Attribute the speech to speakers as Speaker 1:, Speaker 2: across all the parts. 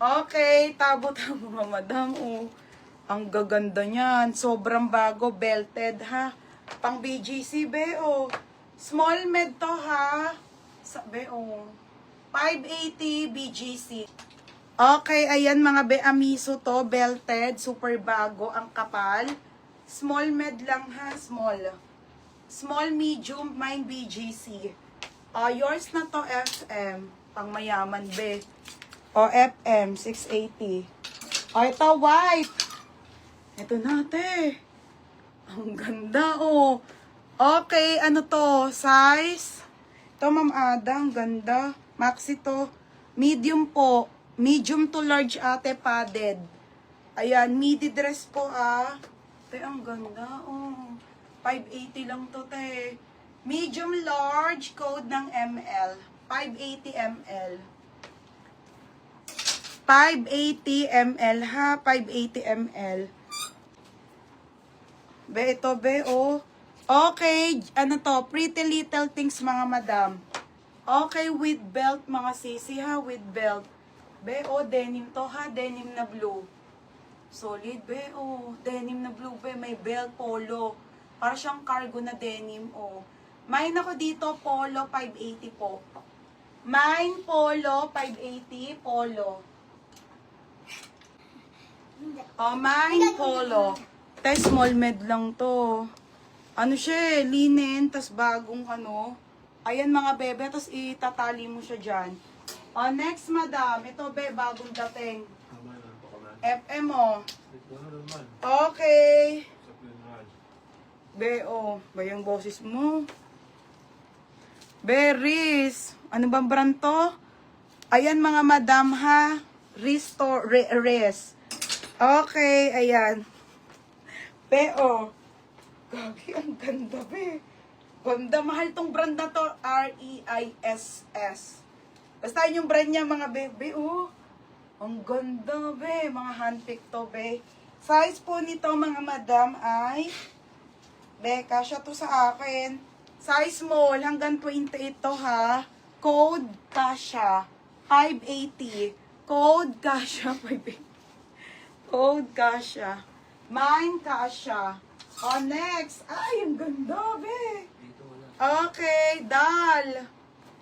Speaker 1: Okay, tabo-tabo mga madam. Oh, ang gaganda niyan. Sobrang bago, belted ha. Pang BGC, be, oh. Small med to ha. Be, oh. 580 BGC. Okay, ayan mga be, amiso to, belted, super bago, ang kapal. Small med lang ha, small. Small, medium, mine BGC. Yours na to, FM. Pang mayaman, be. O, FM, 680. Ito, white. Ito nate. Ang ganda, oh. Okay, ano to? Size? Ito, Ma'am Ada, ang ganda. Maxi to. Medium po. Medium to large ate, padded. Ayan, midi dress po, ah. Te, ang ganda, oh. 580 lang to, te. Medium large, code ng ML. 580 ml. 580 ml ha, 580 ml. Be, ito be, oh. Okay, ano to, Pretty Little Things mga madam. Okay, with belt mga sisi ha, with belt. Be, oh, denim to ha, denim na blue. Solid be, oh, denim na blue be, may belt, polo. Para siyang cargo na denim, oh. Mine ako dito, polo, 580 po. Mine, polo, 580, polo. Oh, mine, polo. Tay, small med lang to. Ano siya, linen, tas bagong ano. Ayan mga bebe, tas itatali mo siya dyan. Oh, next, madam. Ito, be, bagong dating. FM, oh. Okay. Be, oh. Ba yung boses mo? Be, Riz. Ano bang brand to? Ayan, mga madam, ha. Riz to, Riz. Okay, ayan. Be, oh. Gagi, ang ganda, be. Ganda, mahal tong brand na to. REISS. Basta yun yung brand niya, mga bebe, oh. Ang ganda, be. Mga handpick to, be. Size po nito, mga madam, ay... Be, kasya to sa akin. Size small, hanggang 28 to, ha. Code, kasya. 580. Code, kasya. 580. Code, kasya. Mine, kasya. Oh, next. Ay, ang ganda, be. Okay, dal.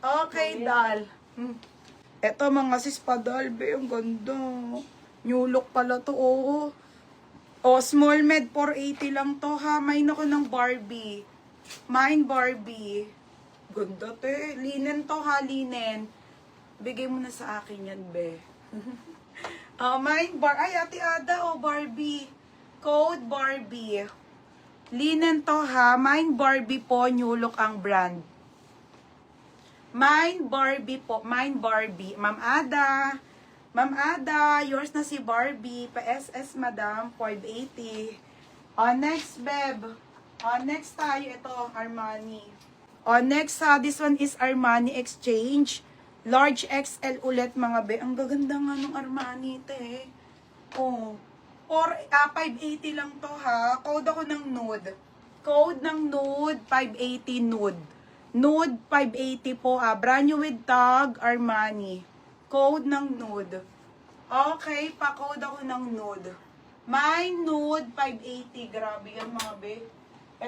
Speaker 1: Okay, dal. Eto, mga sis padal, be. Ang ganda. New look pala to, oo. Oh, small med, 480 lang to, ha. Mine ako ng Barbie. Mine, Barbie. Ganda, te. Linen to, ha, linen. Bigay mo na sa akin yan, be. Mine, Ay, Ate Ada, oh, Barbie. Code, Barbie. Linen to, ha. Mine, Barbie po. New look ang brand. Mine, Barbie po. Mine, Barbie. Ma'am Ada. Ma'am Ada, yours na si Barbie. Pa-SS, madam. 580. Next, beb. Next tayo. Ito, Armani. Next, this one is Armani Exchange. Large XL ulit, mga be. Ang gaganda nga ng Armani, te. Oh. 580 lang to, ha. Code ako ng nude. Code ng nude, 580 nude. Nude, 580 po, ha. Brand new with tag, Armani. Code ng nude. Okay, pa-code ako ng nude. My nude, 580. Grabe yan, mga be.